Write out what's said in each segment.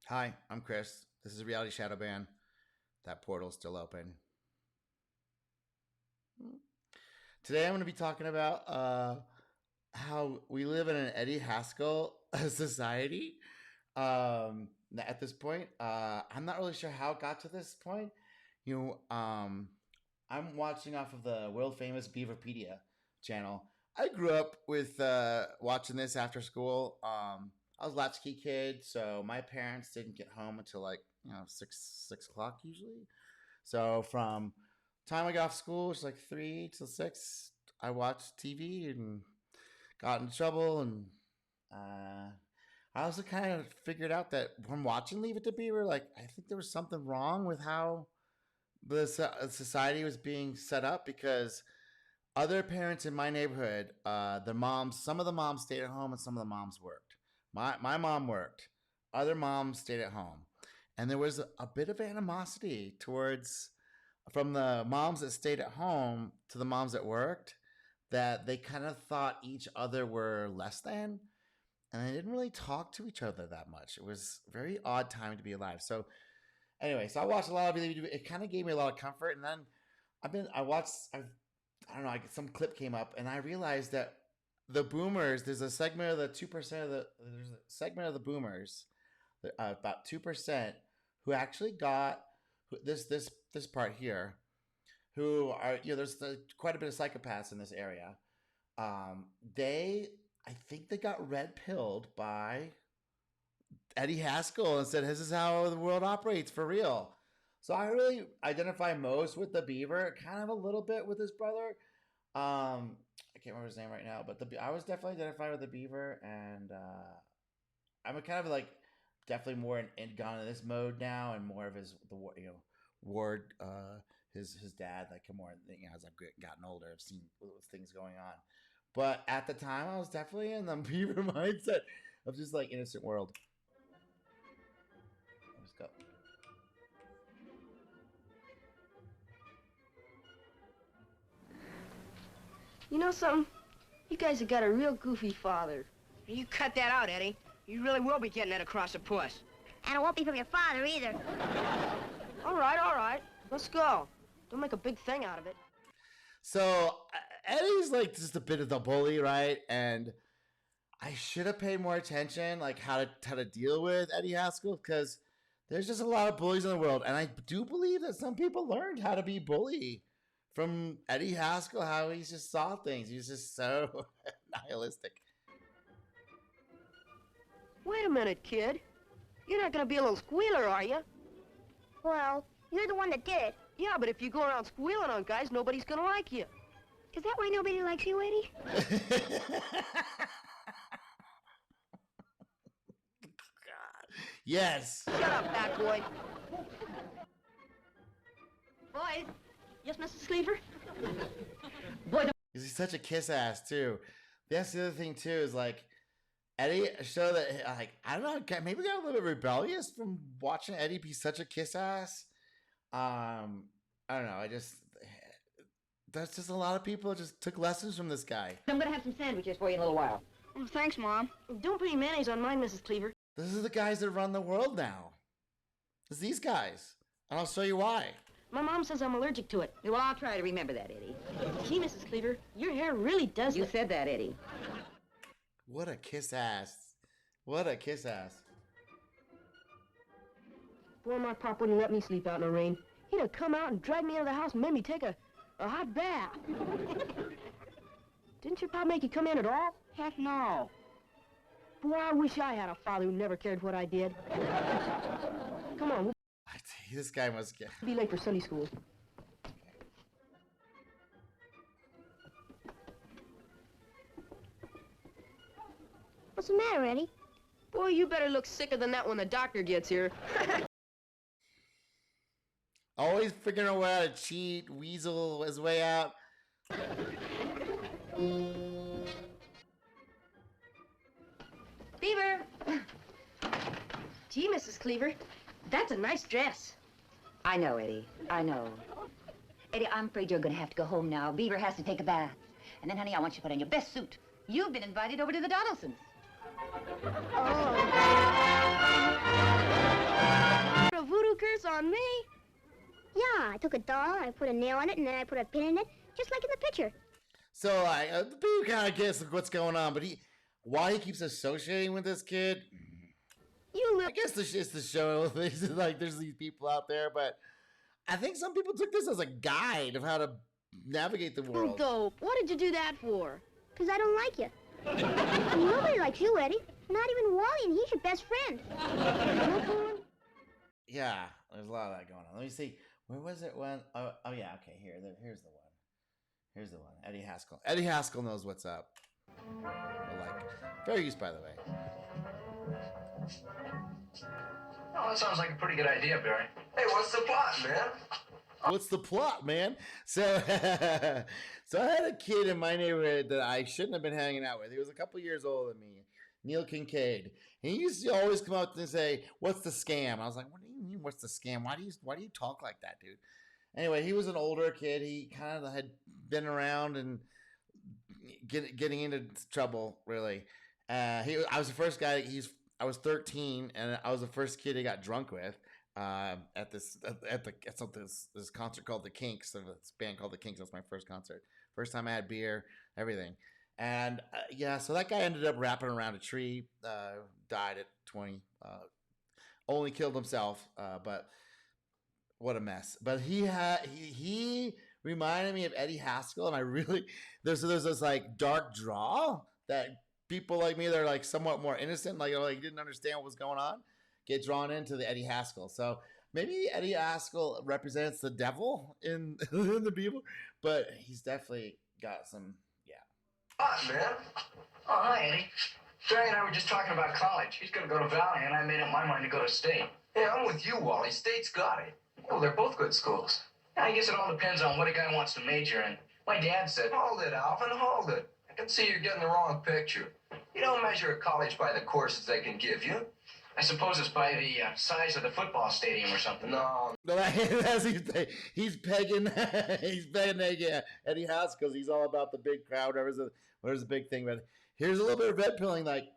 Hi, I'm Chris. This is Reality Shadow Band. That portal's still open. Today I'm going to be talking about how we live in an Eddie Haskell society. At this point, I'm not really sure how it got to this point. I'm watching off of the world famous Beaverpedia channel. I grew up with watching this after school. I was a latchkey kid, so my parents didn't get home until like 6 o'clock usually. So from time I got off school, it's like 3 till 6. I watched TV and got in trouble, and I also kind of figured out that from watching Leave It to Beaver, like I think there was something wrong with how the society was being set up because other parents in my neighborhood, some of the moms stayed at home and some of the moms worked. My mom worked. Other moms stayed at home. And there was a bit of animosity towards from the moms that stayed at home to the moms that worked, that they kind of thought each other were less than, and they didn't really talk to each other that much. It was a very odd time to be alive. So anyway, so I watched a lot of it. It kind of gave me a lot of comfort. And then I don't know, some clip came up and I realized that the boomers, there's a segment of the 2% there's a segment of the boomers, about 2%, who actually got this part here, who are, there's quite a bit of psychopaths in this area. I think they got red pilled by Eddie Haskell and said, "This is how the world operates for real." So I really identify most with the Beaver, kind of a little bit with his brother. I can't remember his name right now, but I was definitely identified with the Beaver, and I'm kind of like definitely more gone in this mode now, and more of Ward, his dad, like more as I've gotten older, I've seen things going on. But at the time, I was definitely in the Beaver mindset of just like innocent world. Let's go. You know something? You guys have got a real goofy father. You cut that out, Eddie. You really will be getting that across the puss. And it won't be from your father either. All right. Let's go. Don't make a big thing out of it. So Eddie's like just a bit of the bully, right? And I should have paid more attention, like how to deal with Eddie Haskell, because there's just a lot of bullies in the world, and I do believe that some people learned how to be bully from Eddie Haskell, how he just saw things. He's just so nihilistic. Wait a minute, kid. You're not gonna be a little squealer, are you? Well, you're the one that did it. Yeah, but if you go around squealing on guys, nobody's gonna like you. Is that why nobody likes you, Eddie? Yes. Shut up, fat boy. Boy. Yes, Mrs. Cleaver? Boy, he's such a kiss ass too. That's the other thing too, is like Eddie showed that, like, I don't know, maybe got a little bit rebellious from watching Eddie be such a kiss ass. I don't know. That's just a lot of people just took lessons from this guy. I'm gonna have some sandwiches for you in a little while. Oh, thanks, Mom. Don't put any mayonnaise on mine, Mrs. Cleaver. This is the guys that run the world now. It's these guys. And I'll show you why. My mom says I'm allergic to it. Well, I'll try to remember that, Eddie. Gee, Mrs. Cleaver, your hair really does You said that, Eddie. What a kiss ass. What a kiss ass. Boy, my pop wouldn't let me sleep out in the rain. He'd have come out and dragged me out of the house and made me take a hot bath. Didn't your pop make you come in at all? Heck no. Boy, I wish I had a father who never cared what I did. Come on, we'll I tell you, this guy must get... be late for Sunday school. What's the matter, Eddie? Boy, you better look sicker than that when the doctor gets here. Always figuring out a way how to cheat, weasel his way out. Beaver! Gee, Mrs. Cleaver, that's a nice dress. I know, Eddie. I know. Eddie, I'm afraid you're gonna have to go home now. Beaver has to take a bath. And then, honey, I want you to put on your best suit. You've been invited over to the Donaldsons. Oh. on me. Yeah, I took a doll, I put a nail in it, and then I put a pin in it, just like in the picture. So the Beaver kind of gets what's going on, but why he keeps associating with this kid. You I little... guess it's the show. Like there's these people out there, but I think some people took this as a guide of how to navigate the world. Dope. What did you do that for? Because I don't like you. Nobody likes you, Eddie. Not even Wally, and he's your best friend. Yeah, there's a lot of that going on. Let me see. Where was it when? Oh yeah, okay. Here's the one. Here's the one. Eddie Haskell. Eddie Haskell knows what's up. Fair use, by the way. Oh, that sounds like a pretty good idea, Barry. Hey, what's the plot, man? What's the plot, man? So, so I had a kid in my neighborhood that I shouldn't have been hanging out with. He was a couple years older than me, Neil Kincaid. And he used to always come out and say, "What's the scam?" I was like, "What do you mean, what's the scam? Why do you talk like that, dude?" Anyway, he was an older kid. He kind of had been around and getting into trouble, really. I was the first guy. I was 13, and I was the first kid he got drunk with at this concert called the Kinks. This band called the Kinks. That was my first concert. First time I had beer, everything. And so that guy ended up wrapping around a tree. Died at 20. Only killed himself, but what a mess. But he reminded me of Eddie Haskell, and I really there's this like dark draw that people like me that are like somewhat more innocent, like didn't understand what was going on, get drawn into the Eddie Haskell. So maybe Eddie Haskell represents the devil in the Beaver, but he's definitely got some Hi, man. Oh, hi, Eddie. Barry and I were just talking about college. He's going to go to Valley, and I made up my mind to go to State. Yeah, I'm with you, Wally. State's got it. Well, they're both good schools. Yeah, I guess it all depends on what a guy wants to major in. My dad said, hold it, Alvin, hold it. I can see you're getting the wrong picture. You don't measure a college by the courses they can give you. I suppose it's by the size of the football stadium or something. No, he's pegging Eddie House because he's all about the big crowd. Whatever's the big thing. But here's a little bit of red pilling. Like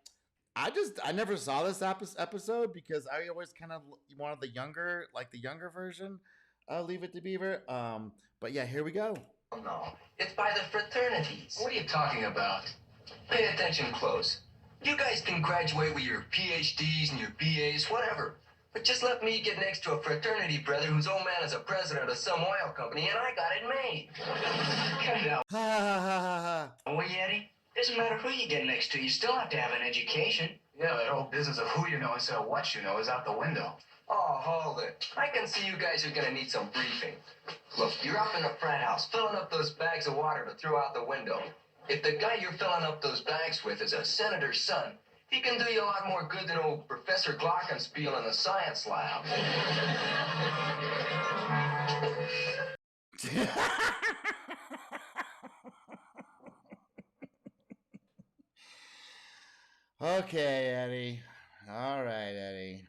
I never saw this episode because I always kind of wanted the younger version. Leave It to Beaver. But yeah, here we go. no, it's by the fraternities. What are you talking about? Pay attention close. You guys can graduate with your PhDs and your BAs, whatever. But just let me get next to a fraternity brother whose old man is a president of some oil company, and I got it made. Cut it out. Ha ha ha ha ha. Oh, Eddie? Doesn't matter who you get next to, you still have to have an education. Yeah, that whole business of who you know instead of what you know is out the window. Oh, hold it. I can see you guys are gonna need some briefing. Look, you're up in the frat house, filling up those bags of water to throw out the window. If the guy you're filling up those bags with is a senator's son, he can do you a lot more good than old Professor Glockenspiel in the science lab. Okay, Eddie. All right, Eddie.